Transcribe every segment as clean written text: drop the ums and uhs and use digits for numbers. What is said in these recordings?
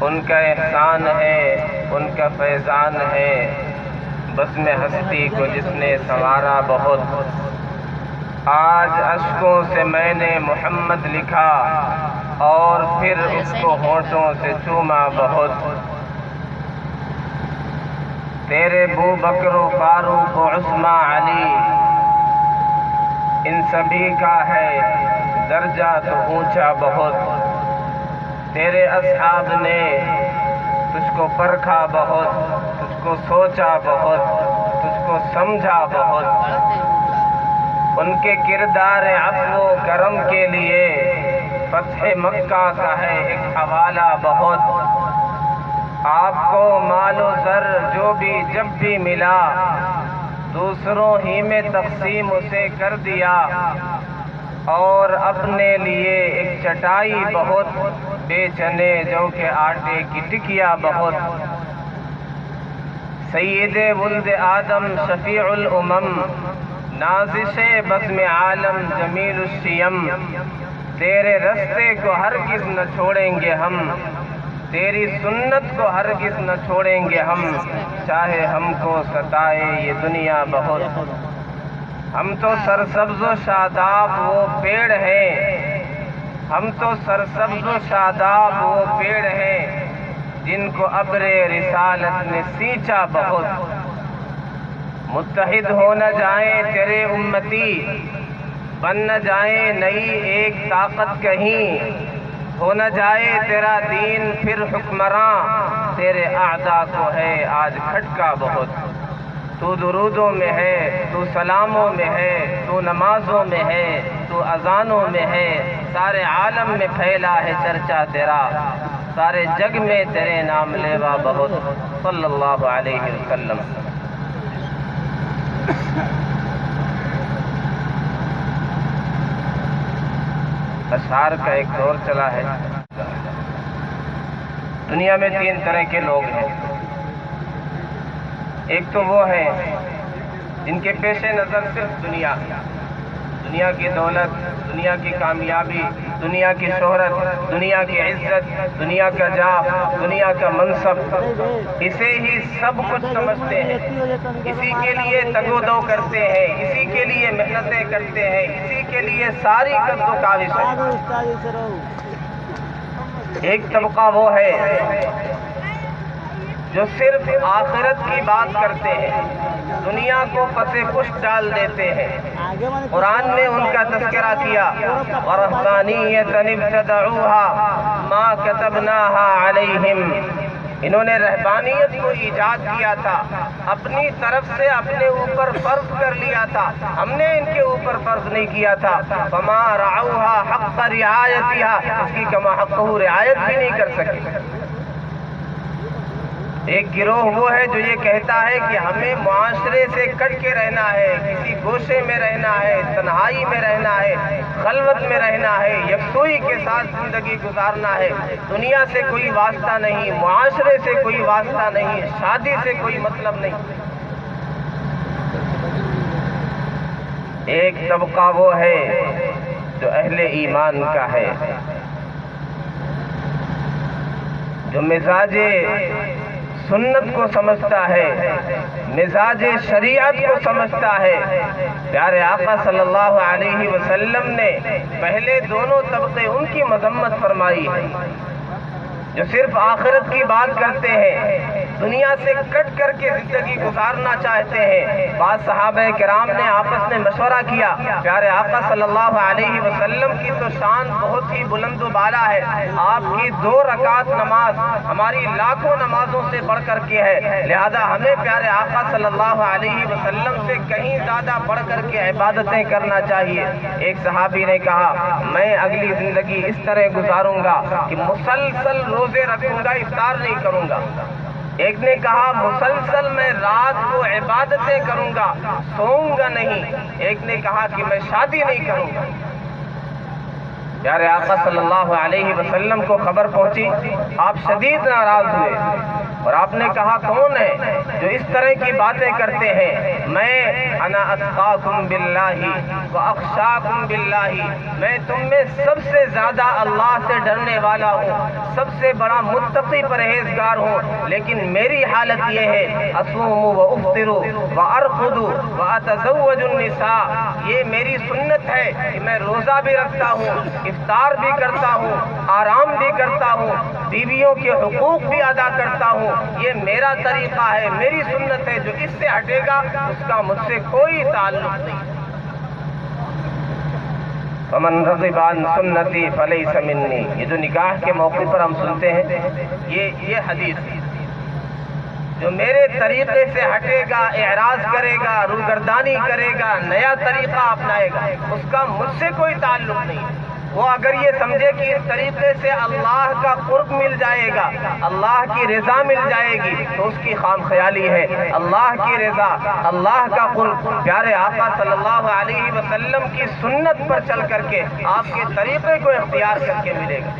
ان کا احسان ہے، ان کا فیضان ہے، بزم ہستی کو جس نے سنوارا بہت۔ آج اشکوں سے میں نے محمد لکھا اور پھر اس کو ہونٹوں سے چوما بہت۔ تیرے بو بکر و فاروق و عثمان علی، ان سبھی کا ہے درجہ تو اونچا بہت۔ تیرے اصحاب نے تجھ کو پرکھا بہت، تجھ کو سوچا بہت، تجھ کو سمجھا بہت۔ ان کے کردار عفو و کرم کے لیے فتح مکہ کا ہے ایک حوالہ بہت۔ آپ کو مال و زر جو بھی جب بھی ملا، دوسروں ہی میں تقسیم اسے کر دیا، اور اپنے لیے ایک چٹائی بہت، بے چنے جو کہ آٹے کی ٹکیا بہت۔ سید ولد آدم شفیع الامم، نازش بزم عالم جمیل الشیم، تیرے رستے کو ہرگز نہ چھوڑیں گے ہم، تیری سنت کو ہرگز نہ چھوڑیں گے ہم، چاہے ہم کو ستائے یہ دنیا بہت۔ ہم تو سرسبز و شاداب وہ پیڑ ہیں، ہم تو سرسبز و شاداب وہ پیڑ ہیں، جن کو ابر رسالت نے سینچا بہت۔ متحد ہو نہ جائیں تیرے امتی، بن نہ جائیں نئی ایک طاقت کہیں، ہو نہ جائے تیرا دین پھر حکمراں، تیرے اعداء کو ہے آج کھٹکا بہت۔ تو درودوں میں ہے، تو سلاموں میں ہے، تو نمازوں میں ہے، تو اذانوں میں ہے، سارے عالم میں پھیلا ہے چرچا تیرا، سارے جگ میں تیرے نام لیوا بہت، صلی اللہ علیہ وسلم۔ اشعار کا ایک دور چلا ہے۔ دنیا میں تین طرح کے لوگ ہیں۔ ایک تو وہ ہیں جن کے پیش نظر صرف دنیا کی دولت، دنیا کی کامیابی، دنیا کی شہرت، دنیا کی عزت، دنیا کا جاہ، دنیا کا منصب، اسے ہی سب کچھ سمجھتے ہیں، اسی کے لیے تگ و دو کرتے ہیں، اسی کے لیے محنتیں کرتے ہیں، اسی کے لیے ساری قد و کاوش ہے۔ ایک طبقہ وہ ہے جو صرف آخرت کی بات کرتے ہیں، دنیا کو پس پشت ڈال دیتے ہیں۔ قرآن نے ان کا تذکرہ کیا، وَرَهْبَانِيَّةً ابْتَدَعُوهَا مَا كَتَبْنَاهَا عَلَيْهِمْ، انہوں نے رہبانیت کو ایجاد کیا تھا، اپنی طرف سے اپنے اوپر فرض کر لیا تھا، ہم نے ان کے اوپر فرض نہیں کیا تھا۔ فَمَا رَعَوْهَا حَقَّ رِعَایَتِهَا، اس کی کما حقہ رعایت بھی نہیں کر سکے۔ ایک گروہ وہ ہے جو یہ کہتا ہے کہ ہمیں معاشرے سے کٹ کے رہنا ہے، کسی گوشے میں رہنا ہے، تنہائی میں رہنا ہے، خلوت میں رہنا ہے، یکسوئی کے ساتھ زندگی گزارنا ہے، دنیا سے کوئی واسطہ نہیں، معاشرے سے کوئی واسطہ نہیں، شادی سے کوئی مطلب نہیں۔ ایک طبقہ وہ ہے جو اہل ایمان کا ہے، جو مزاج سنت کو سمجھتا ہے، مزاج شریعت کو سمجھتا ہے۔ پیارے آقا صلی اللہ علیہ وسلم نے پہلے دونوں طبقے ان کی مذمت فرمائی ہے، جو صرف آخرت کی بات کرتے ہیں، دنیا سے کٹ کر کے زندگی گزارنا چاہتے ہیں۔ بعض صحابہ کرام نے آپس میں مشورہ کیا، پیارے آقا صلی اللہ علیہ وسلم کی تو شان بہت ہی بلند و بالا ہے، آپ کی 2 رکعت نماز ہماری لاکھوں نمازوں سے بڑھ کر کے ہے، لہذا ہمیں پیارے آقا صلی اللہ علیہ وسلم سے کہیں زیادہ بڑھ کر کے عبادتیں کرنا چاہیے۔ ایک صحابی نے کہا، میں اگلی زندگی اس طرح گزاروں گا کہ مسلسل روزے رکھوں گا، افطار نہیں کروں گا۔ ایک نے کہا، مسلسل میں رات کو عبادتیں کروں گا، سوؤں گا نہیں۔ ایک نے کہا کہ میں شادی نہیں کروں گا۔ پیارے آقا صلی اللہ علیہ وسلم کو خبر پہنچی، آپ شدید ناراض ہوئے اور آپ نے کہا، کون ہے جو اس طرح کی باتیں کرتے ہیں؟ میں انا اتقاکم باللہ، وَأَخْشَاكُمْ بِاللَّهِ، میں تم میں سب سے زیادہ اللہ سے ڈرنے والا ہوں، سب سے بڑا متقی پرہیزگار ہوں، لیکن میری حالت یہ ہے اصوم وافطر وارقد واتزوج النساء، یہ میری سنت ہے کہ میں روزہ بھی رکھتا ہوں، افطار بھی کرتا ہوں، آرام بھی کرتا ہوں، بیویوں کے حقوق بھی ادا کرتا ہوں، یہ میرا طریقہ ہے، میری سنت ہے، جو اس سے ہٹے گا اس کا مجھ سے کوئی تعلق نہیں۔ فمن رغب عن سنتی فلیس منی، یہ جو نکاح کے موقع پر ہم سنتے ہیں یہ حدیث، جو میرے طریقے سے ہٹے گا، اعراض کرے گا، روگردانی کرے گا، نیا طریقہ اپنائے گا، اس کا مجھ سے کوئی تعلق نہیں۔ وہ اگر یہ سمجھے کہ اس طریقے سے اللہ کا قرب مل جائے گا، اللہ کی رضا مل جائے گی، تو اس کی خام خیالی ہے۔ اللہ کی رضا، اللہ کا قرب پیارے آقا صلی اللہ علیہ وسلم کی سنت پر چل کر کے، آپ کے طریقے کو اختیار کر کے ملے گا۔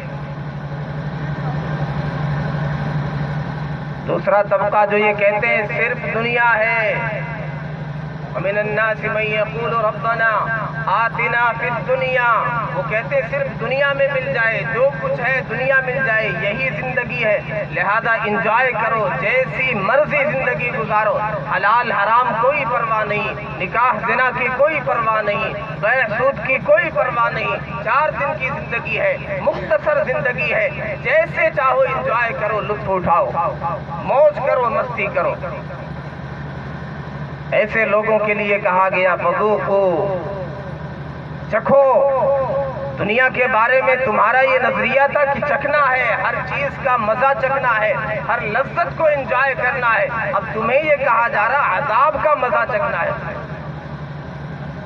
دوسرا طبقہ جو یہ کہتے ہیں صرف دنیا ہے، وَمِنَ النَّاسِ مَن يَقُولُ رَبَّنَا آتِنَا فِي الدُّنْيَا، وہ کہتے ہیں صرف دنیا میں مل جائے، جو کچھ ہے دنیا مل جائے، یہی زندگی ہے، لہذا انجوائے کرو، جیسی مرضی زندگی گزارو، حلال حرام کوئی پرواہ نہیں، نکاح زنا کی کوئی پرواہ نہیں، بیع سود کی کوئی پرواہ نہیں، 4 دن کی زندگی ہے، مختصر زندگی ہے، جیسے چاہو انجوائے کرو، لطف اٹھاؤ، موج کرو، مستی کرو۔ ایسے لوگوں کے لیے کہا گیا فذوقوا، چکھو۔ دنیا کے بارے میں تمہارا یہ نظریہ تھا کہ چکھنا ہے، ہر چیز کا مزہ چکھنا ہے، ہر لذت کو انجوائے کرنا ہے، اب تمہیں یہ کہا جا رہا عذاب کا مزہ چکھنا ہے۔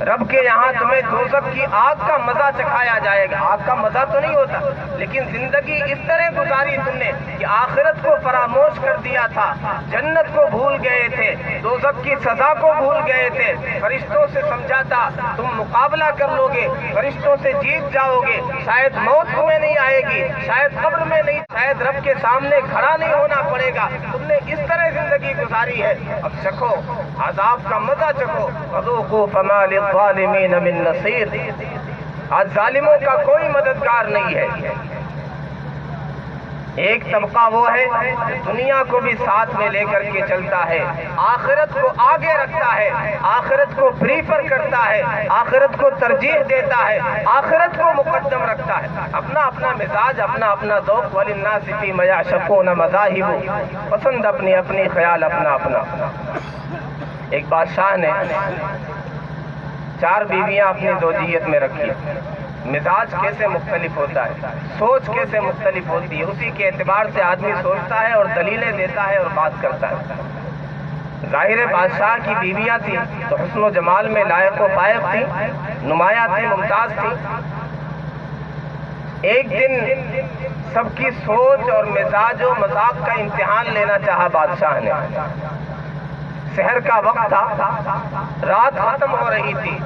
رب کے یہاں تمہیں دوزخ کی آگ کا مزہ چکھایا جائے گا۔ آگ کا مزہ تو نہیں ہوتا، لیکن زندگی اس طرح گزاری تم نے کہ آخرت کو فراموش کر دیا تھا، جنت کو بھول گئے تھے، دوزخ کی سزا کو بھول گئے تھے، فرشتوں سے سمجھا تھا تم مقابلہ کر لو گے، فرشتوں سے جیت جاؤ گے، شاید موت تمہیں نہیں آئے گی، شاید قبر میں نہیں، شاید رب کے سامنے کھڑا نہیں ہونا پڑے گا، تم نے اس طرح زندگی گزاری ہے، اب چکھو، عذاب کا مزہ چکھو۔ فذوقوا فما للظالمین من نصیر، آج ظالموں کا کوئی مددگار نہیں ہے۔ ایک طبقہ وہ ہے جو دنیا کو بھی ساتھ میں لے کر کے چلتا ہے، آخرت کو آگے رکھتا ہے، آخرت کو پریفر کرتا ہے، آخرت کو ترجیح دیتا ہے، آخرت کو مقدم رکھتا ہے، اپنا اپنا مزاج، اپنا اپنا ذوق، وللناس فی ما یعشقون مذاہب، پسند اپنی اپنی، خیال اپنا اپنا۔ ایک بادشاہ نے 4 بیویاں اپنی زوجیت میں رکھی، مزاج کیسے مختلف ہوتا ہے، سوچ کیسے مختلف ہوتی ہے، اسی کے اعتبار سے آدمی سوچتا ہے اور دلیلیں دیتا ہے اور بات کرتا ہے۔ ظاہر بادشاہ کی بیویاں تھیں تو حسن و جمال میں لائق و فائق تھیں، نمایاں تھیں، ممتاز تھیں۔ ایک دن سب کی سوچ اور مزاج و مذاق کا امتحان لینا چاہا بادشاہ نے۔ سحر کا وقت تھا، رات ختم ہو رہی تھی،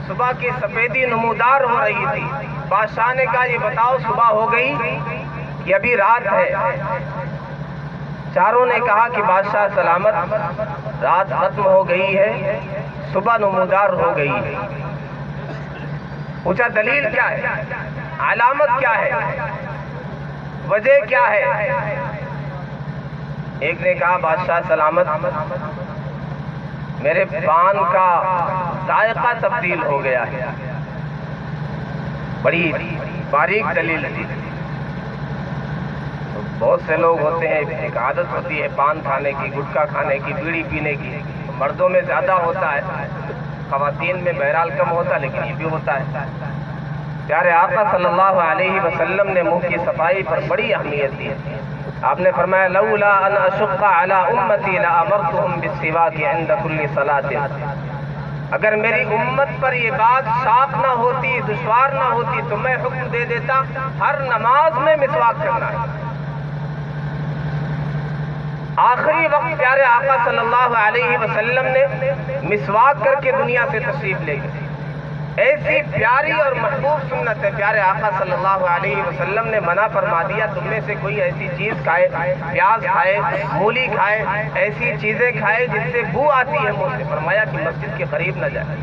صبح کی سفیدی نمودار ہو رہی تھی۔ بادشاہ نے کہا یہ بتاؤ صبح ہو گئی کہ ابھی رات ہے؟ چاروں نے کہا کہ بادشاہ سلامت، رات ختم ہو گئی ہے، صبح نمودار ہو گئی ہے۔ پوچھا دلیل کیا ہے، علامت کیا ہے، وجہ کیا ہے؟ ایک نے کہا بادشاہ سلامت، میرے پان کا ذائقہ تبدیل ہو گیا ہے۔ بڑی باریک دلیل تھی۔ بہت سے لوگ ہوتے ہیں، ایک عادت ہوتی ہے پان کھانے کی، گٹکا کھانے کی، بیڑی پینے کی، مردوں میں زیادہ ہوتا ہے، خواتین میں بہرحال کم ہوتا ہے، لیکن یہ بھی ہوتا ہے۔ پیارے آقا صلی اللہ علیہ وسلم نے منہ کی صفائی پر بڑی اہمیت دی۔ آپ نے فرمایا لولا ان اشق علی امتی لامرتهم بالسواک عند کل صلاۃ، اگر میری امت پر یہ بات شاق نہ ہوتی، دشوار نہ ہوتی تو میں حکم دے دیتا ہر نماز میں مسواک کرنا ہے۔ آخری وقت پیارے آقا صلی اللہ علیہ وسلم نے مسواک کر کے دنیا سے تشریف لے گئے۔ ایسی پیاری اور محبوب سنت ہے، پیارے آقا صلی اللہ علیہ وسلم نے منع فرما دیا تم میں سے کوئی ایسی چیز کھائے، پیاز کھائے، مولی کھائے، ایسی چیزیں کھائے جس سے بو آتی ہے منہ سے، فرمایا کہ مسجد کے قریب نہ جائے۔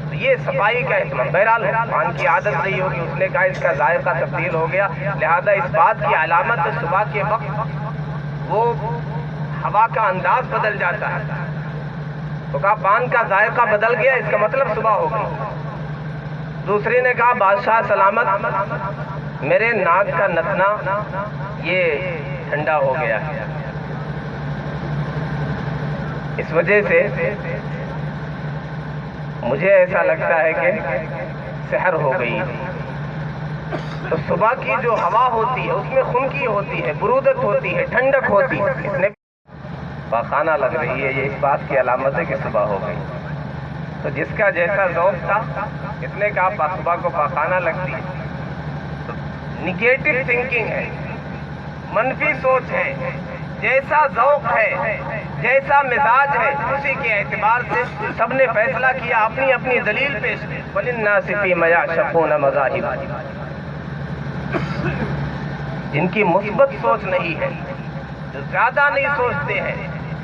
تو یہ صفائی کا اہتمام. بہرحال پان کی عادت نہیں ہوگی, اس نے کہا اس کا ذائقہ تبدیل ہو گیا, لہذا اس بات کی علامت ہے صبح کے وقت وہ ہوا کا انداز بدل جاتا ہے. تو کہا پان کا ذائقہ بدل گیا, اس کا مطلب صبح ہو گئی. دوسری نے کہا بادشاہ سلامت میرے ناک کا نتنا یہ ٹھنڈا ہو گیا ہے, اس وجہ سے مجھے ایسا لگتا ہے کہ سحر ہو گئی. تو صبح کی جو ہوا ہوتی ہے اس میں خنکی ہوتی ہے, برودت ہوتی ہے, ٹھنڈک ہوتی ہے. اس نے پاخانہ لگ رہی ہے, یہ اس بات کی علامت ہے کہ صبح ہو گئی. تو جس کا جیسا ذوق تھا اس نے کہا صبح کو پاخانہ لگتی ہے. نگیٹو تھنکنگ ہے, منفی سوچ ہے, جیسا ذوق ہے, جیسا مزاج ہے, اسی کے اعتبار سے سب نے فیصلہ کیا, اپنی اپنی دلیل پیش کی. وَلِلنَّاسِ فِي مَا يَعْشَقُونَ مَذَاهِبَ, جن کی مثبت سوچ نہیں ہے, جو زیادہ نہیں سوچتے ہیں,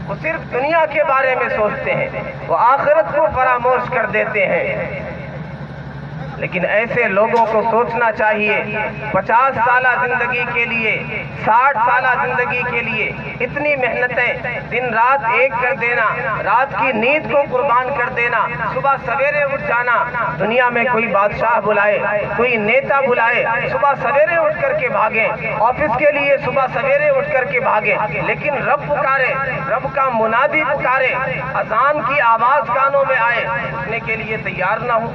وہ صرف دنیا کے بارے میں سوچتے ہیں, وہ آخرت کو فراموش کر دیتے ہیں. لیکن ایسے لوگوں کو سوچنا چاہیے 50 سالہ زندگی کے لیے, 60 سالہ زندگی کے لیے اتنی محنتیں, دن رات ایک کر دینا, رات کی نیند کو قربان کر دینا, صبح سویرے اٹھ جانا. دنیا میں کوئی بادشاہ بلائے, کوئی نیتا بلائے, صبح سویرے اٹھ کر کے بھاگیں, آفس کے لیے صبح سویرے اٹھ کر کے بھاگیں. لیکن رب پکارے, رب کا منادی پکارے, اذان کی آواز کانوں میں آئے, اٹھنے کے لیے تیار نہ ہو,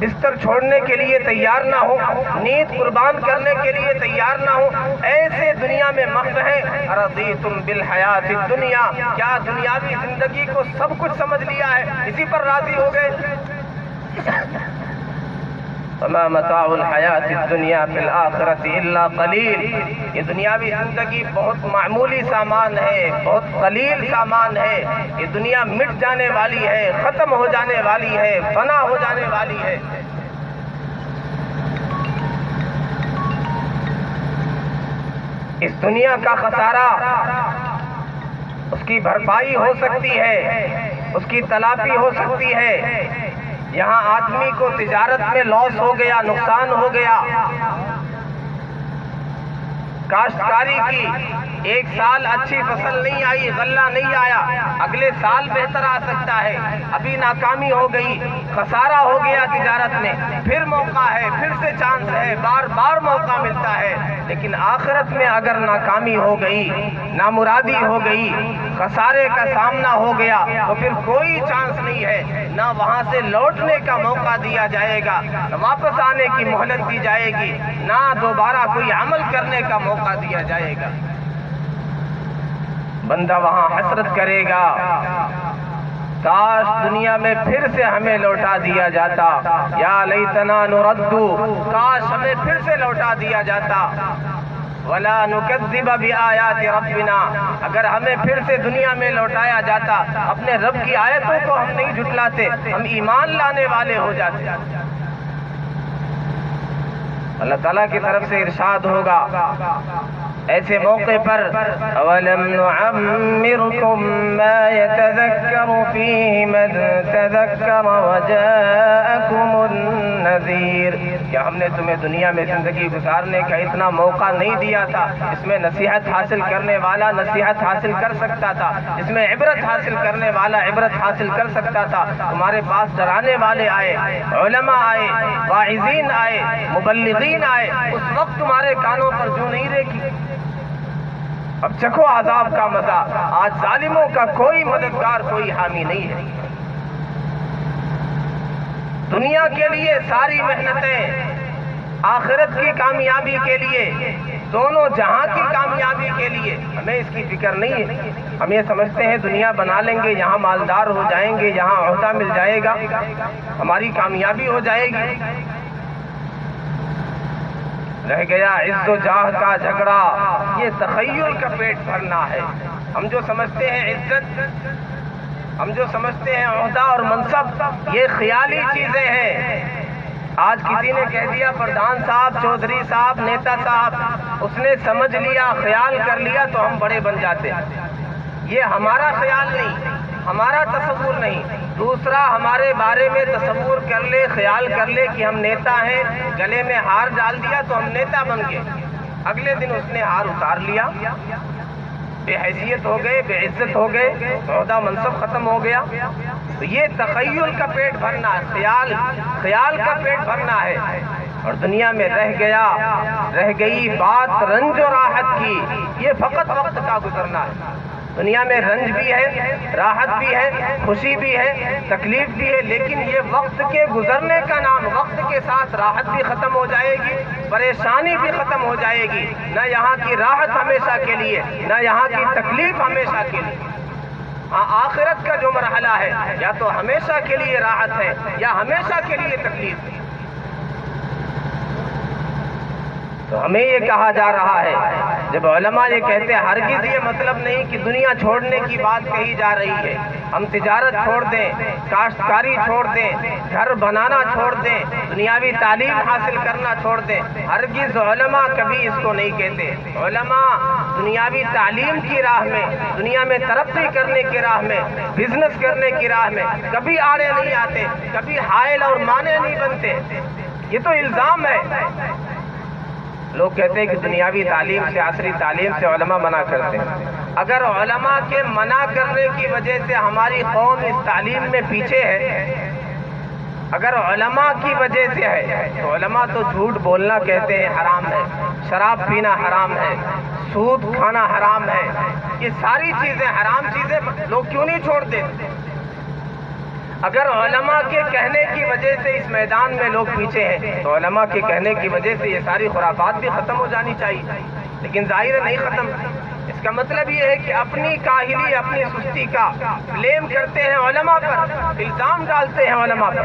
بستر چھوڑنے کے لیے تیار نہ ہو, نیند قربان کرنے کے لیے تیار نہ ہو. ایسے دنیا میں مخت ہیں. رضیتم بالحیات الدنیا, کیا دنیاوی زندگی کو سب کچھ سمجھ لیا ہے, اسی پر راضی ہو گئے. وما متاع الحیات الدنیا فی الآخرۃ الا قلیل, یہ دنیاوی زندگی بہت معمولی سامان ہے, بہت قلیل سامان ہے. یہ دنیا مٹ جانے والی ہے, ختم ہو جانے والی ہے, فنا ہو جانے والی ہے. اس دنیا کا خسارہ اس کی بھرپائی ہو سکتی ہے, اس کی تلافی ہو سکتی ہے. یہاں آدمی کو تجارت میں لاس ہو گیا, نقصان ہو گیا, کاشتکاری کی ایک سال اچھی فصل نہیں آئی, غلہ نہیں آیا, اگلے سال بہتر آ سکتا ہے, ابھی ناکامی ہو گئی, خسارہ ہو گیا تجارت میں, پھر موقع ہے, پھر سے چانس ہے, بار بار موقع ملتا ہے. لیکن آخرت میں اگر ناکامی ہو گئی, نامرادی ہو گئی, خسارے کا سامنا ہو گیا, تو پھر کوئی چانس نہیں ہے. نہ وہاں سے لوٹنے کا موقع دیا جائے گا, واپس آنے کی مہلت دی جائے گی, نہ دوبارہ کوئی عمل کرنے کا موقع دیا جائے گا. بندہ وہاں حسرت کرے گا, کاش دنیا میں پھر سے ہمیں لوٹا دیا جاتا, یا لیتنا نردو, کاش ہمیں پھر سے لوٹا دیا جاتا. ولا نکذب بآیات ربنا, اگر ہمیں پھر سے دنیا میں لوٹایا جاتا, اپنے رب کی آیتوں کو ہم نہیں جھٹلاتے, ہم ایمان لانے والے ہو جاتے. اللہ تعالیٰ کی طرف سے ارشاد ہوگا ایسے موقع پر, اولم نعمرکم ما يتذکر فیہ من تذکر وجاءکم النذیر, کیا ہم نے تمہیں دنیا میں زندگی گزارنے کا اتنا موقع نہیں دیا تھا, اس میں نصیحت حاصل کرنے والا نصیحت حاصل کر سکتا تھا, اس میں عبرت حاصل کرنے والا عبرت حاصل کر سکتا تھا. تمہارے پاس ڈرانے والے آئے, علماء آئے, واعظین آئے, مبلغین آئے, اس وقت تمہارے کانوں پر جو نہیں ریکھی. اب چکھو عذاب کا مزہ, آج ظالموں کا کوئی مددگار, کوئی حامی نہیں ہے. دنیا کے لیے ساری محنتیں, آخرت کی کامیابی کے لیے, دونوں جہاں کی کامیابی کے لیے ہمیں اس کی فکر نہیں ہے. ہم یہ سمجھتے ہیں دنیا بنا لیں گے, یہاں مالدار ہو جائیں گے, یہاں عہدہ مل جائے گا, ہماری کامیابی ہو جائے گی. رہ گیا عز و جاہ کا جھگڑا, یہ تخیل کا پیٹ بھرنا ہے. ہم جو سمجھتے ہیں عزت, ہم جو سمجھتے ہیں عہدہ اور منصب, یہ خیالی چیزیں ہیں. آج کسی نے کہہ دیا پردھان صاحب, چودھری صاحب, نیتا صاحب, اس نے سمجھ لیا, خیال کر لیا تو ہم بڑے بن جاتے. یہ ہمارا خیال نہیں, ہمارا تصور نہیں. دوسرا ہمارے بارے میں تصور کر لے، خیال کر لے کہ ہم نیتا ہیں، گلے میں ہار ڈال دیا تو ہم نیتا بن گئے. اگلے دن اس نے ہار اتار لیا، بے حیثیت ہو گئے، بے عزت ہو گئے، عہدہ منصب ختم ہو گیا. تو یہ تخیل کا پیٹ بھرنا ہے، خیال کا پیٹ بھرنا ہے. اور دنیا میں رہ گئی بات رنج و راحت کی. یہ فقط وقت کا گزرنا ہے. دنیا میں رنج بھی ہے، راحت بھی ہے، خوشی بھی ہے، تکلیف بھی ہے، لیکن یہ وقت کے گزرنے کا نام. وقت کے ساتھ راحت بھی ختم ہو جائے گی، پریشانی بھی ختم ہو جائے گی. نہ یہاں کی راحت ہمیشہ کے لیے، نہ یہاں کی تکلیف ہمیشہ کے لیے. ہاں، آخرت کا جو مرحلہ ہے یا تو ہمیشہ کے لیے راحت ہے یا ہمیشہ کے لیے تکلیف ہے. تو ہمیں یہ کہا جا رہا ہے، جب علماء یہ کہتے ہیں، ہرگز یہ مطلب نہیں کہ دنیا چھوڑنے کی بات کہی جا رہی ہے. ہم تجارت چھوڑ دیں، کاشتکاری چھوڑ دیں، گھر بنانا چھوڑ دیں، دنیاوی تعلیم حاصل کرنا چھوڑ دیں. ہرگز علماء کبھی اس کو نہیں کہتے. علماء دنیاوی تعلیم کی راہ میں، دنیا میں ترقی کرنے کی راہ میں، بزنس کرنے کی راہ میں کبھی آڑے نہیں آتے، کبھی حائل اور مانع نہیں بنتے. یہ تو الزام ہے. لوگ کہتے ہیں کہ دنیاوی تعلیم سے، عصری تعلیم سے علماء منع کرتے ہیں. اگر علماء کے منع کرنے کی وجہ سے ہماری قوم اس تعلیم میں پیچھے ہے، اگر علماء کی وجہ سے ہے، تو علماء تو جھوٹ بولنا کہتے ہیں حرام ہے، شراب پینا حرام ہے، سود کھانا حرام ہے. یہ ساری چیزیں حرام چیزیں لوگ کیوں نہیں چھوڑ دیتے؟ اگر علماء کے کہنے کی وجہ سے اس میدان میں لوگ پیچھے ہیں، تو علماء کے کہنے کی وجہ سے یہ ساری خرافات بھی ختم ہو جانی چاہیے. لیکن ظاہر نہیں ختم. اس کا مطلب یہ ہے کہ اپنی کاہلی، اپنی سستی کا بلیم کرتے ہیں علماء پر، الزام ڈالتے ہیں علماء پر.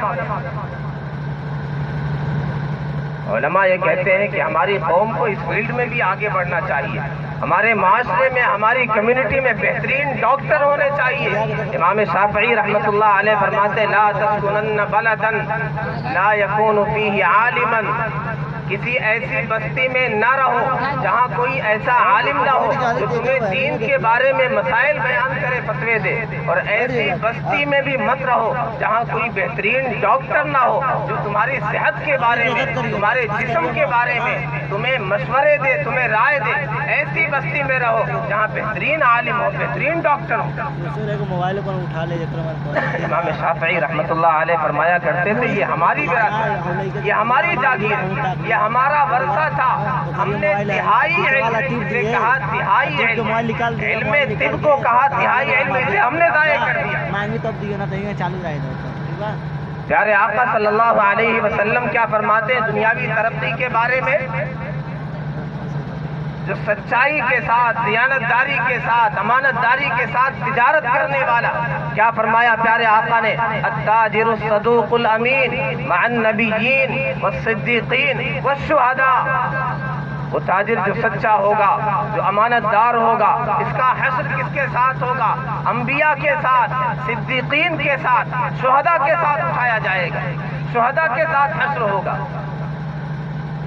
علماء یہ کہتے ہیں کہ ہماری قوم کو اس فیلڈ میں بھی آگے بڑھنا چاہیے. ہمارے معاشرے میں، ہماری کمیونٹی میں بہترین ڈاکٹر ہونے چاہیے. امام شافعی رحمۃ اللہ علیہ فرماتے، لا تسکنن بلدا لا یکون فیہ عالما. کسی ایسی بستی میں نہ رہو جہاں کوئی ایسا عالم نہ ہو جو تمہیں دین کے بارے میں مسائل بیان کرے، فتوے دے. اور ایسی بستی میں بھی مت رہو جہاں کوئی بہترین ڈاکٹر نہ ہو جو تمہاری صحت کے بارے میں، تمہارے جسم کے بارے میں تمہیں مشورے دے، تمہیں رائے دے. ایسی بستی میں رہو جہاں بہترین عالم ہو، بہترین ڈاکٹر ہو. امام شافعی رحمۃ اللہ علیہ فرمایا کرتے تھے، یہ ہماری وراثت، یہ ہماری جاگیر، یہ ہمارا ورثہ تھا. ہم نے تہائی علم سے کہا، تہائی علم طب کو کہا تہائی علم، اسے ہم نے ضائع کر دیا. پیارے آقا صلی اللہ علیہ وسلم کیا فرماتے ہیں دنیاوی ترقی کے بارے میں؟ جو سچائی کے ساتھ، دیانتداری کے ساتھ، امانت داری کے ساتھ تجارت کرنے والا، کیا فرمایا پیارے آقا نے؟ التاجر الصدوق الامین مع النبیین والصدیقین والشہداء. وہ تاجر جو سچا ہوگا، جو امانت دار ہوگا، اس کا حشر کس کے ساتھ ہوگا؟ انبیاء کے ساتھ، صدیقین کے ساتھ، شہداء کے ساتھ اٹھایا جائے گا، شہداء کے ساتھ حشر ہوگا.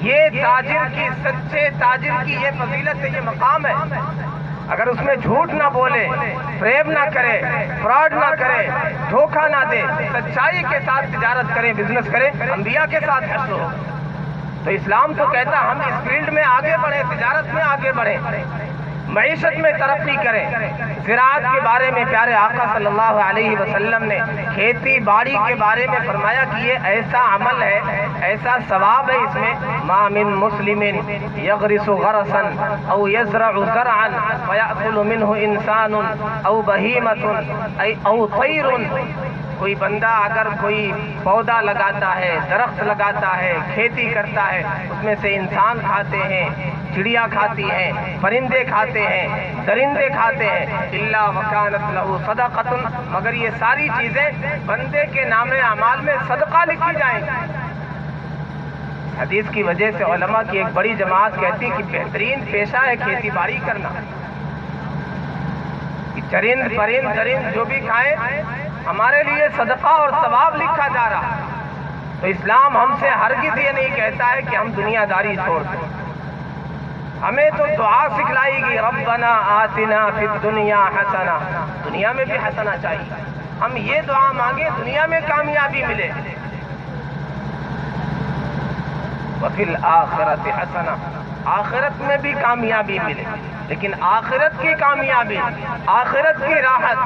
یہ تاجر کی، سچے تاجر کی یہ فضیلت ہے، یہ مقام ہے. اگر اس میں جھوٹ نہ بولے، فریب نہ کرے، فراڈ نہ کرے، دھوکہ نہ دے، سچائی کے ساتھ تجارت کرے، بزنس کرے، انبیاء کے ساتھ حشر ہو. تو اسلام تو کہتا ہم اس فیلڈ میں آگے بڑھیں، تجارت میں آگے بڑھیں، معیشت میں ترقی کریں. زراعت کے بارے میں پیارے آقا صلی اللہ علیہ وسلم نے کھیتی باڑی کے بارے میں فرمایا کہ یہ ایسا عمل ہے، ایسا ثواب ہے اس میں. ما من مسلم یغرس غرسا او یزرع زرعا فیأکل منہ انسان او بہیمۃ او طیر. کوئی بندہ اگر کوئی پودا لگاتا ہے، درخت لگاتا ہے، کھیتی کرتا ہے، اس میں سے انسان کھاتے ہیں، چڑیا کھاتی ہیں، پرندے کھاتے ہیں، درندے کھاتے ہیں. الا وکانت لہ صدقۃ، مگر یہ ساری چیزیں بندے کے نام اعمال میں صدقہ لکھی جائیں. حدیث کی وجہ سے علماء کی ایک بڑی جماعت کہتی کہ بہترین پیشہ ہے کھیتی باڑی کرنا. چرند پرند درند جو بھی کھائیں ہمارے لیے صدقہ اور ثواب لکھا جا رہا. تو اسلام ہم سے ہرگز یہ نہیں کہتا ہے کہ ہم دنیا داری چھوڑ دیں. ہمیں تو دعا سکھلائی گی ربنا آتنا فی الدنیا حسنہ، دنیا میں بھی حسنہ چاہیے، ہم یہ دعا مانگے دنیا میں کامیابی ملے، وفی الآخرۃ حسنہ، آخرت میں بھی کامیابی ملے، لیکن آخرت کی کامیابی، آخرت کی راحت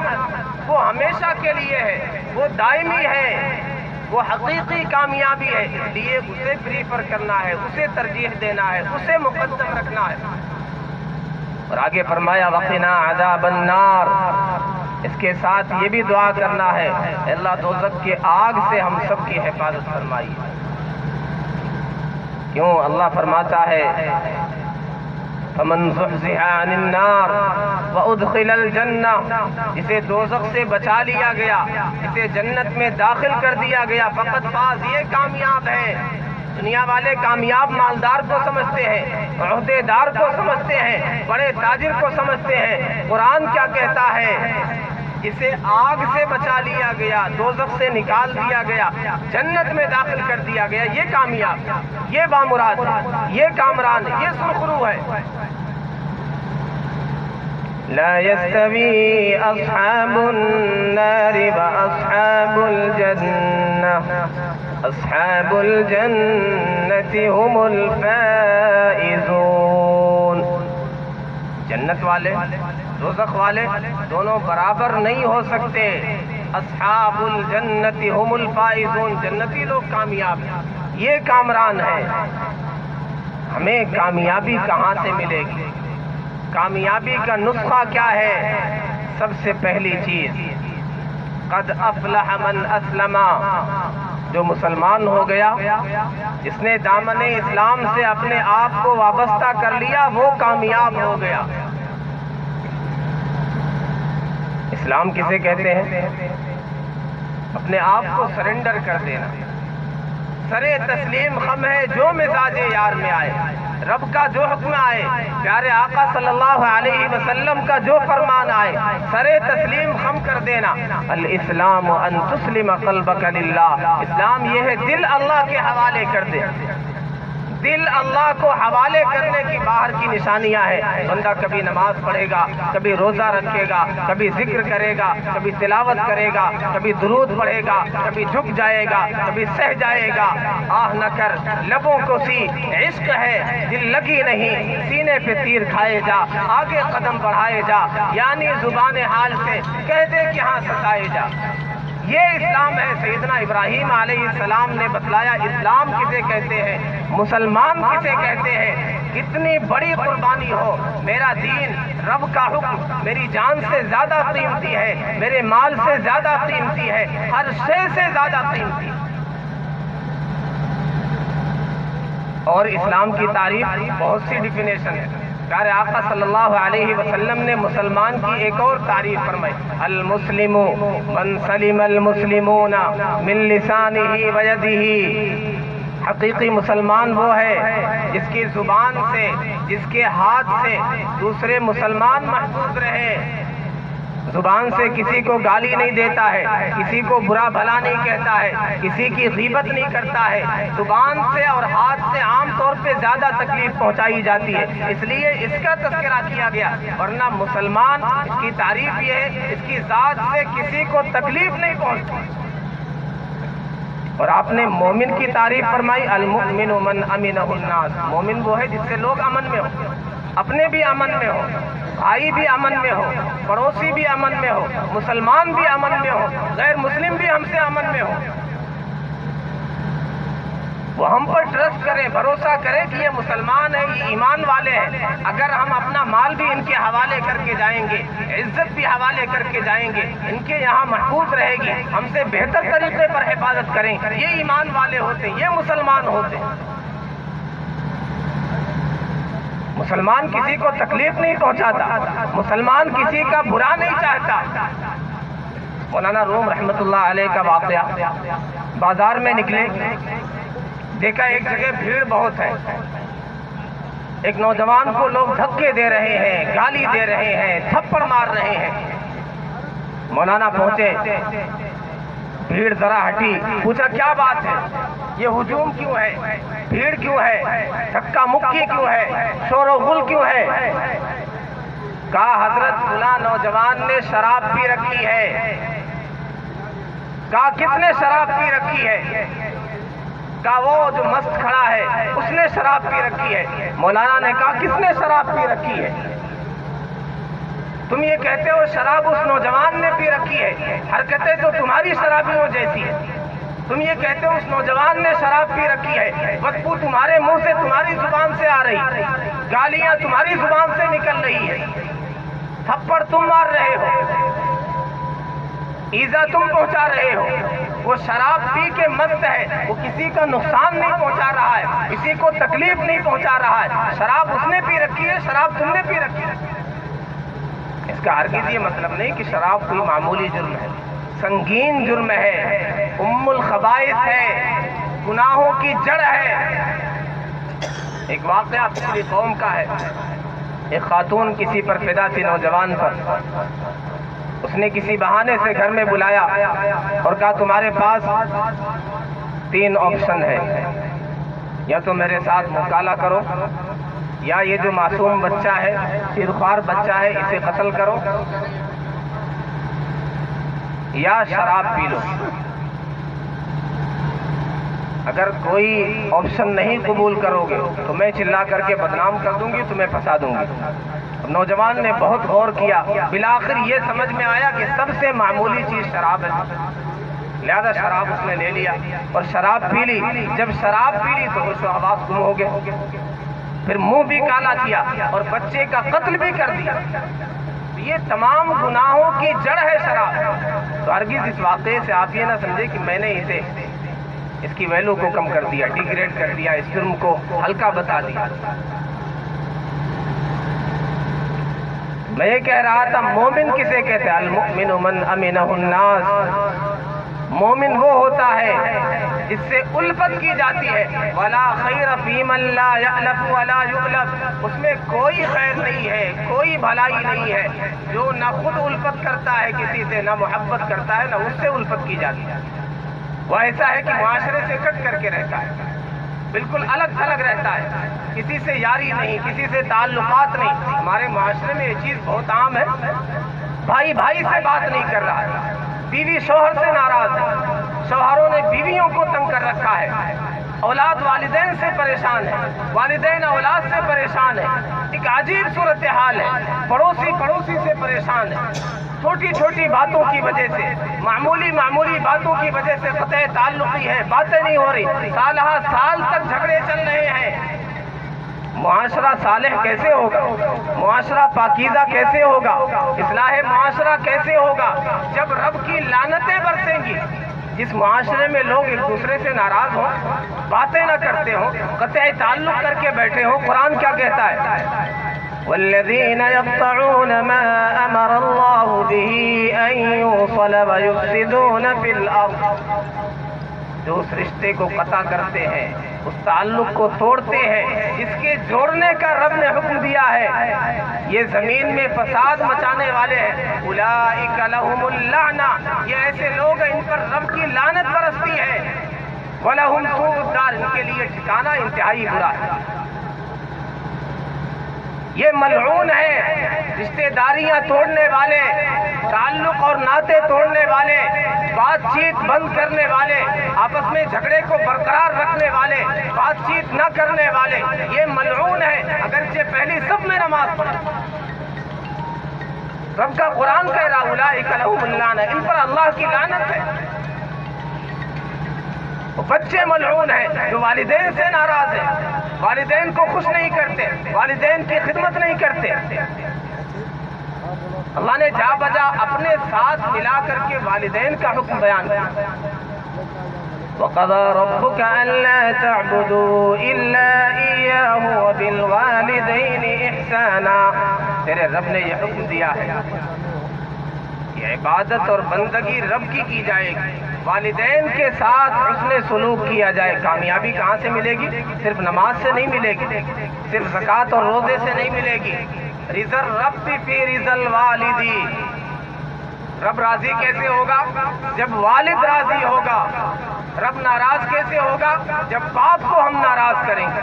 وہ ہمیشہ کے لیے ہے، وہ دائمی ہے، وہ حقیقی کامیابی ہے، اس لیے اسے پریفر کرنا ہے، اسے ترجیح دینا ہے، اسے مقدم رکھنا ہے۔ اور آگے فرمایا وقنا عذاب النار، اس کے ساتھ یہ بھی دعا کرنا ہے اللہ دوزخ کی آگ سے ہم سب کی حفاظت فرمائیے۔ کیوں اللہ فرماتا ہے فمن زحزح عن النار وادخل الجنہ، جسے دوزخ سے بچا لیا گیا، جسے جنت میں داخل کر دیا گیا، فقط فاز، یہ کامیاب ہے۔ دنیا والے کامیاب مالدار کو سمجھتے ہیں، عہدے دار کو سمجھتے ہیں، بڑے تاجر کو سمجھتے ہیں، قرآن کیا کہتا ہے؟ جسے آگ سے بچا لیا گیا، دوزخ سے نکال دیا گیا، جنت میں داخل کر دیا گیا، یہ کامیاب، یہ بامراد، یہ کامران، یہ سرخرو ہے۔ لا يستوي أصحاب النار وأصحاب الجنة أصحاب الجنة هم الفائزون، جنت والے دوزخ والے دونوں برابر نہیں ہو سکتے۔ اصحاب الجنت هم الفائزون، جنتی لوگ کامیاب ہیں، یہ کامران ہے۔ ہمیں کامیابی کہاں سے ملے گی؟ کامیابی کا نسخہ کیا ہے؟ سب سے پہلی چیز قد افلح من اسلم، جو مسلمان ہو گیا، جس نے دامن اسلام سے اپنے آپ کو وابستہ کر لیا، وہ کامیاب ہو گیا۔ اسلام کسے کہتے ہیں؟ اپنے آپ کو سرنڈر کر دینا، سرے تسلیم خم ہے جو مزاج یار میں آئے، رب کا جو حکم آئے، پیارے آقا صلی اللہ علیہ وسلم کا جو فرمان آئے، سرے تسلیم خم کر دینا۔ الاسلام ان تسلم قلبک للہ، اسلام یہ ہے دل اللہ کے حوالے کر دے۔ دل اللہ کو حوالے کرنے کی باہر کی نشانیاں ہیں۔ بندہ کبھی نماز پڑھے گا، کبھی روزہ رکھے گا، کبھی ذکر کرے گا، کبھی تلاوت کرے گا، کبھی درود پڑھے گا، کبھی جھک جائے گا، کبھی سہ جائے گا۔ آہ نہ کر لبوں کو سی، عشق ہے دل لگی نہیں، سینے پہ تیر کھائے جا، آگے قدم بڑھائے جا، یعنی زبان حال سے کہہ دے کہ ہاں ستائے جا۔ یہ اسلام ہے۔ سیدنا ابراہیم علیہ السلام نے بتلایا اسلام کسے کہتے ہیں، مسلمان کسے کہتے ہیں۔ کتنی بڑی قربانی ہو، میرا دین، رب کا حکم میری جان سے زیادہ قیمتی ہے، میرے مال سے زیادہ قیمتی ہے، ہر شے سے زیادہ قیمتی ہے۔ اور اسلام کی تعریف بہت سی ڈیفینیشن ہے۔ پیارے آقا صلی اللہ علیہ وسلم نے مسلمان کی ایک اور تعریف فرمائی، المسلم من سلم المسلمون من لسانہ ویدہ، حقیقی مسلمان وہ ہے جس کی زبان سے، جس کے ہاتھ سے دوسرے مسلمان محفوظ رہے۔ زبان سے کسی کو گالی نہیں دیتا ہے، کسی کو برا بھلا نہیں کہتا ہے، کسی کی غیبت نہیں کرتا ہے۔ زبان سے اور ہاتھ سے عام طور پہ زیادہ تکلیف پہنچائی جاتی ہے، اس لیے اس کا تذکرہ کیا گیا، ورنہ مسلمان اس کی تعریف یہ ہے اس کی ذات سے کسی کو تکلیف نہیں پہنچتی۔ اور آپ نے مومن کی تعریف فرمائی، المؤمن من امنہ الناس، مومن وہ ہے جس سے لوگ امن میں ہو، اپنے بھی امن میں ہو، بھائی بھی امن میں ہو، پڑوسی بھی امن میں ہو، مسلمان بھی امن میں ہو، غیر مسلم بھی ہم سے امن میں ہو، وہ ہم پر ٹرسٹ کریں، بھروسہ کریں کہ یہ مسلمان ہیں، یہ ایمان والے ہیں۔ اگر ہم اپنا مال بھی ان کے حوالے کر کے جائیں گے، عزت بھی حوالے کر کے جائیں گے، ان کے یہاں محفوظ رہے گی، ہم سے بہتر طریقے پر حفاظت کریں، یہ ایمان والے ہوتے ہیں، یہ مسلمان ہوتے ہیں۔ مسلمان کسی کو تکلیف نہیں پہنچاتا، مسلمان کسی کا برا نہیں چاہتا۔ مولانا روم رحمت اللہ علیہ کا واقعہ، بازار میں نکلے، دیکھا ایک جگہ بھیڑ بہت ہے، ایک نوجوان کو لوگ دھکے دے رہے ہیں، گالی دے رہے ہیں، تھپڑ مار رہے ہیں۔ مولانا پہنچے، بھیڑ ذرا ہٹی، پوچھا کیا بات ہے، یہ ہجوم کیوں ہے، بھیڑ کیوں ہے، دھکا مکی کیوں ہے، شور و غل کیوں ہے؟ کہا حضرت فلاں نوجوان نے شراب پی رکھی ہے۔ کہا کس نے شراب پی رکھی ہے؟ کہا وہ جو مست کھڑا ہے اس نے شراب پی رکھی ہے۔ مولانا نے کہا کس نے شراب پی رکھی ہے؟ تم یہ کہتے ہو شراب اس نوجوان نے پی رکھی ہے، حرکتیں تو تمہاری شرابیوں جیسی ہے۔ تم یہ کہتے ہو اس نوجوان نے شراب پی رکھی ہے، بدبو تمہارے منہ سے تمہاری زبان سے آ رہی، گالیاں تمہاری زبان سے نکل رہی ہے، تھپڑ تم مار رہے ہو، ایذا تم پہنچا رہے ہو۔ وہ شراب پی کے مست ہے، وہ کسی کا نقصان نہیں پہنچا رہا ہے، کسی کو تکلیف نہیں پہنچا رہا ہے۔ شراب اس نے پی رکھی ہے، شراب تم نے پی رکھی ہے۔ اس کا ہرگز یہ مطلب نہیں کہ شراب کوئی معمولی جرم ہے، سنگین جرم ہے، ام الخبائث ہے، گناہوں کی جڑ ہے۔ ایک واقعہ پچھلی قوم کا ہے، ایک خاتون کسی پر فدا تھی، نوجوان پر، اس نے کسی بہانے سے گھر میں بلایا اور کہا تمہارے پاس 3 آپشن ہے، یا تو میرے ساتھ مکالمہ کرو، یا یہ جو معصوم بچہ ہے، سیرخوار بچہ ہے، اسے قتل کرو، یا شراب پی لو۔ اگر کوئی آپشن نہیں قبول کرو گے تو میں چلا کر کے بدنام کر دوں گی، تمہیں پھنسا دوں گی۔ نوجوان نے بہت غور کیا، بالآخر یہ سمجھ میں آیا کہ سب سے معمولی چیز شراب ہے، لہذا شراب اس نے لے لیا اور شراب پی لی۔ جب شراب پی لی تو ہوش و حواس گم ہو گئے، پھر منہ بھی کالا کیا اور بچے کا قتل بھی کر دیا۔ یہ تمام گناہوں کی جڑ ہے شراب۔ تو ہرگز اس واقعے سے آپ یہ نہ سمجھے کہ میں نے اس کی ویلو کو کم کر دیا، ڈیگریڈ کر دیا، اس جرم کو ہلکا بتا دیا۔ میں یہ کہہ رہا تھا مومن کسے کہتے ہیں؟ المؤمن من امنہ الناس، مومن وہ ہوتا ہے جس سے الفت کی جاتی ہے۔ ولا خیر فی من لا یألف ولا یؤلف، اس میں کوئی خیر نہیں ہے، کوئی بھلائی نہیں ہے جو نہ خود الفت کرتا ہے کسی سے، نہ محبت کرتا ہے، نہ اس سے الفت کی جاتی ہے۔ وہ ایسا ہے کہ معاشرے سے کٹ کر کے رہتا ہے، بالکل الگ تھلگ رہتا ہے، کسی سے یاری نہیں، کسی سے تعلقات نہیں۔ ہمارے معاشرے میں یہ چیز بہت عام ہے، بھائی بھائی سے بات نہیں کر رہا ہے، بیوی شوہر سے ناراض ہے، شوہروں نے بیویوں کو تنگ کر رکھا ہے، اولاد والدین سے پریشان ہے، والدین اولاد سے پریشان ہے، ایک عجیب صورتحال ہے، پڑوسی سے پریشان ہے، چھوٹی چھوٹی باتوں کی وجہ سے، معمولی باتوں کی وجہ سے قطع تعلقی ہے، باتیں نہیں ہو رہی، سالہ سال تک جھگڑے چل رہے ہیں۔ معاشرہ صالح کیسے ہوگا؟ معاشرہ پاکیزہ کیسے ہوگا؟ اصلاح معاشرہ کیسے ہوگا؟ جب رب کی لعنتیں برسیں گی۔ جس معاشرے میں لوگ ایک دوسرے سے ناراض ہوں، باتیں نہ کرتے ہوں، قطع تعلق کر کے بیٹھے ہوں، قرآن کیا کہتا ہے؟ والذین یقطعون ما امر اللہ به ان یوصل ویفسدون فی الارض، جو اس رشتے کو قطع کرتے ہیں، اس تعلق کو توڑتے ہیں جس کے جوڑنے کا رب نے حکم دیا ہے، یہ زمین میں فساد مچانے والے ہیں۔ اولئک لہم اللعنہ، یہ ایسے لوگ ہیں ان پر رب کی لعنت برستی ہے۔ وَلَهُمْ سُوءُ الدَّارِ، ان کے لیے ٹھکانہ انتہائی برا ہے۔ یہ ملعون ہے، رشتہ داریاں توڑنے والے، تعلق اور ناطے توڑنے والے، بات چیت بند کرنے والے، آپس میں جھگڑے کو برقرار رکھنے والے، بات چیت نہ کرنے والے، یہ ملعون ہے۔ اگرچہ پہلی صف میں نماز پڑھے، رب کا قرآن کہہ رہا اولئک لہم اللعنہ، ان پر اللہ کی لعنت ہے۔ بچے ملعون ہیں جو والدین سے ناراض ہیں، والدین کو خوش نہیں کرتے، والدین کی خدمت نہیں کرتے۔ اللہ نے جا بجا اپنے ساتھ ملا کر کے والدین کا حکم بیان کیا۔ وَقَضَى رَبُّكَ أَلَّا تَعْبُدُوا إِلَّا إِيَّاهُ وَبِالْوَالِدَيْنِ إِحْسَانًا، تیرے رب نے یہ حکم دیا ہے کہ عبادت اور بندگی رب کی جائے گی، والدین کے ساتھ حسن سلوک کیا جائے۔ کامیابی کہاں سے ملے گی؟ صرف نماز سے نہیں ملے گی، صرف زکوٰۃ اور روزے سے نہیں ملے گی۔ رضا الرب فی رضا الوالدی، رب راضی کیسے ہوگا؟ جب والد راضی ہوگا۔ رب ناراض کیسے ہوگا؟ جب باپ کو ہم ناراض کریں گے۔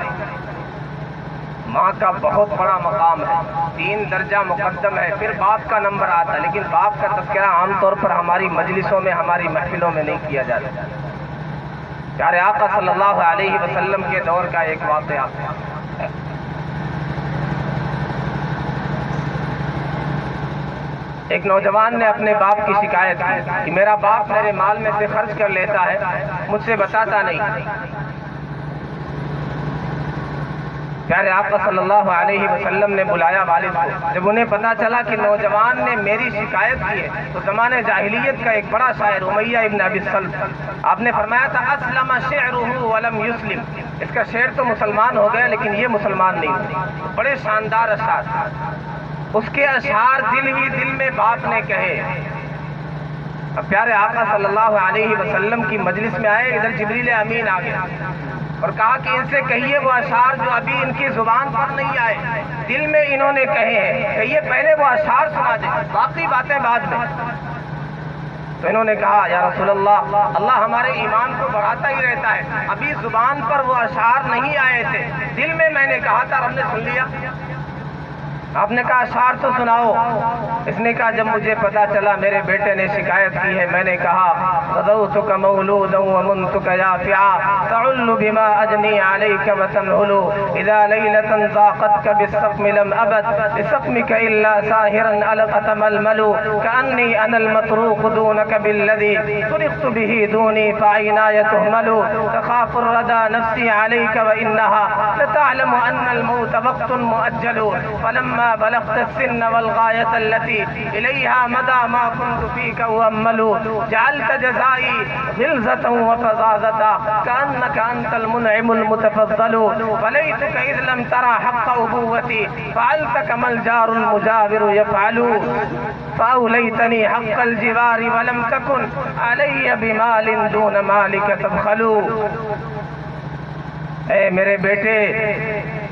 ماں کا بہت بڑا مقام ہے، 3 درجہ مقدم ہے، پھر باپ کا نمبر آتا ہے، لیکن باپ کا تذکرہ عام طور پر ہماری مجلسوں میں، ہماری محفلوں میں نہیں کیا جاتا۔ پیارے آقا صلی اللہ علیہ وسلم کے دور کا ایک واقعہ، ایک نوجوان نے اپنے باپ کی شکایت کی کہ میرا باپ میرے مال میں سے خرچ کر لیتا ہے، مجھ سے بتاتا نہیں۔ پیارے آقا صلی اللہ علیہ وسلم نے بلایا والد کو۔ جب انہیں پتا چلا کہ نوجوان نے میری شکایت کی ہے، تو زمانے جاہلیت کا ایک بڑا شاعر امیہ ابن ابی سلف، آپ نے فرمایا تھا اسلم شعرہ ولم یسلم، اس کا شعر تو مسلمان ہو گیا لیکن یہ مسلمان نہیں ہوئی۔ بڑے شاندار اشعار، اس کے اشعار دل ہی دل میں باپ نے کہے۔ اب پیارے آقا صلی اللہ علیہ وسلم کی مجلس میں آئے، ادھر جبریل امین آ گیا اور کہا کہ ان سے کہیے وہ اشعار جو ابھی ان کی زبان پر نہیں آئے، دل میں انہوں نے کہے ہیں، کہیے پہلے وہ اشعار سنا دیں، باقی باتیں بعد میں۔ تو انہوں نے کہا یا رسول اللہ، اللہ ہمارے ایمان کو بڑھاتا ہی رہتا ہے، ابھی زبان پر وہ اشعار نہیں آئے تھے، دل میں نے کہا تھا، رب نے سن لیا۔ آپ نے کہا اشعار تو سناؤ۔ اس نے کہا جب مجھے پتا چلا میرے بیٹے نے شکایت کی ہے، میں نے کہا غدوتک مولودا ومنتک یافعا تعل بما اجنی علیک وتنہل اذا لیلۃ ضاقتک بالسقم لم ابد بسقمک الا ساہرا القتململ کأنی انا المطروق دونک بالذی طرقت به دونی فعینای تہمل تخاف الردى نفسی علیک وانہا لتعلم ان الموت وقت مؤجل فلما بلغت السن والغاية التي إليها مدى ما كنت فيك أؤمل جعلت جزائي غلظة وفظاظة كأنك أنت المنعم المتفضل فليتك إذ لم ترى حق أبوتي فعلت كما الجار المجاور يفعل فأوليتني حق الجوار ولم تكن علي بمال دون مالك تبخل۔ اے میرے بیٹے،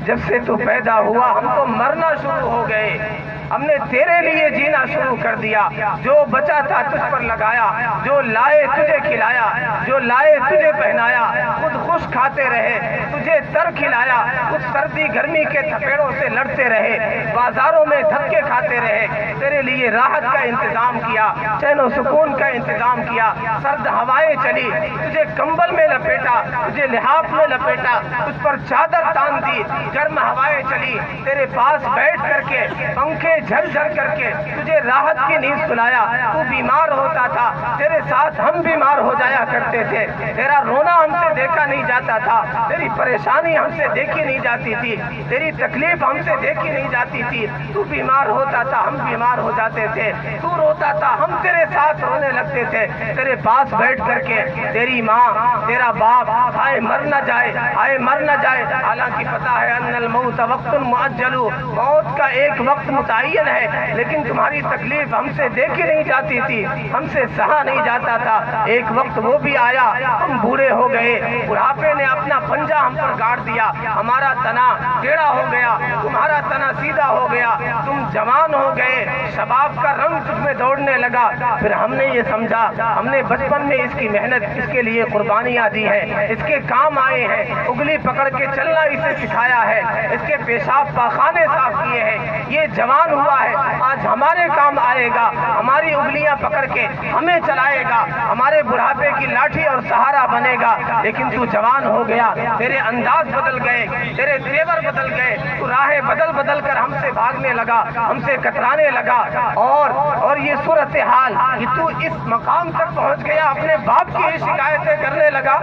جب سے تو پیدا ہوا ہم تو مرنا شروع ہو گئے، ہم نے تیرے لیے جینا شروع کر دیا، جو بچا تھا تجھ پر لگایا، جو لائے تجھے کھلایا، جو لائے تجھے پہنایا، خود خوش کھاتے رہے، تجھے تر کھلایا، اس سردی گرمی کے تھپیڑوں سے لڑتے رہے، بازاروں میں دھکے کھاتے رہے، تیرے لیے راحت کا انتظام کیا، چین و سکون کا انتظام کیا، سرد ہوائیں چلی، تجھے کمبل میں لپیٹا، تجھے لحاف میں لپیٹا، تجھ پر چادر تان دی، گرم ہوائیں چلی، تیرے پاس بیٹھ کر کے پنکھے جھل جھل کر کے تجھے راحت کی نیند سلایا، تو بیمار ہوتا تھا، تیرے ساتھ ہم بیمار ہو جایا کرتے تھے، تیرا رونا ہم سے دیکھا نہیں جاتا تھا، تیری پریشانی ہم سے دیکھی نہیں جاتی تھی، تیری تکلیف ہم سے دیکھی نہیں جاتی تھی، تو بیمار ہوتا تھا ہم بیمار ہو جاتے تھے، تو روتا تھا ہم تیرے ساتھ رونے لگتے تھے، تیرے پاس بیٹھ کر کے تیری ماں تیرا باپ ہائے مر نہ جائے، ہائے مر نہ جائے، حالانکہ پتا ہے ان الموت وقت مؤجل، موت کا ایک وقت متعین ہے، لیکن تمہاری تکلیف ہم سے دیکھی نہیں جاتی تھی، ہم سے سہا نہیں جاتا تھا، ایک وقت وہ بھی آیا، ہم بوڑھے ہو گئے، بڑھاپے نے اپنا پنجہ ہم پر گاڑ دیا، ہمارا تنا ٹیڑھا ہو گیا، تمہارا تنا سیدھا ہو گیا، تم جوان ہو گئے، شباب کا رنگ تجھ میں دوڑنے لگا، پھر ہم نے یہ سمجھا، ہم نے بچپن میں اس کی محنت، اس کے لیے قربانیاں دی ہیں، اس کے کام آئے ہیں، اگلی پکڑ کے چلنا اسے سکھایا ہے، اس کے پیشاب پاخانے صاف کیے ہیں، یہ جوان ہوا ہے، آج ہمارے کام آئے گا، ہماری انگلیاں پکڑ کے ہمیں چلائے گا، ہمارے بڑھاپے کی لاٹھی اور سہارا بنے گا، لیکن تو جوان ہو گیا، تیرے انداز بدل گئے، تیرے تیور بدل گئے، تو راہیں بدل بدل کر ہم سے بھاگنے لگا، ہم سے کترانے لگا، اور یہ صورتحال کہ تو اس مقام تک پہنچ گیا، اپنے باپ کی ہی شکایتیں کرنے لگا۔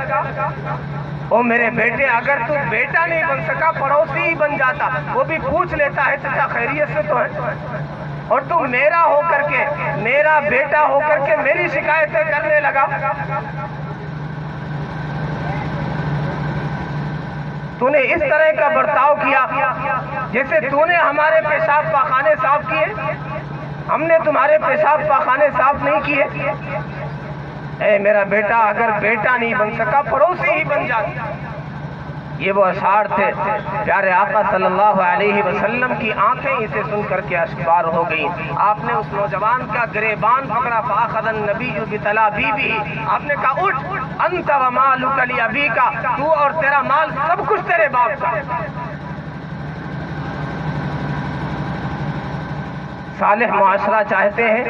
او میرے بیٹے، اگر تو بیٹا نہیں بن سکا پڑوسی ہی بن جاتا، وہ بھی پوچھ لیتا ہے چچا خیریت سے تو ہے، اور تو میرا ہو کر کے، میرا بیٹا ہو کر کے میری شکایتیں کرنے لگا۔ تو نے اس طرح کا برتاؤ کیا جیسے تو نے ہمارے پیشاب پاخانے صاف کیے، ہم نے تمہارے پیشاب پاخانے صاف نہیں کیے۔ اے میرا بیٹا، اگر بیٹا نہیں بن سکا پڑوسی ہی بن جاتا۔ یہ وہ اشعار تھے، پیارے آقا صلی اللہ علیہ وسلم کی آنکھیں اسے سن کر کے اشکبار ہو گئیں۔ آپ نے اس نوجوان کا گریبان پکڑا، فاخذ النبی بطلابیبہ، آپ نے کہا اٹھ، انت ومالک لابیک، تو اور تیرا مال سب کچھ تیرے باپ کا۔ صالح معاشرہ چاہتے ہیں،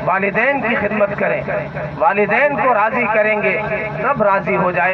والدین کی خدمت کریں، والدین کو راضی کریں گے، رب راضی ہو جائے۔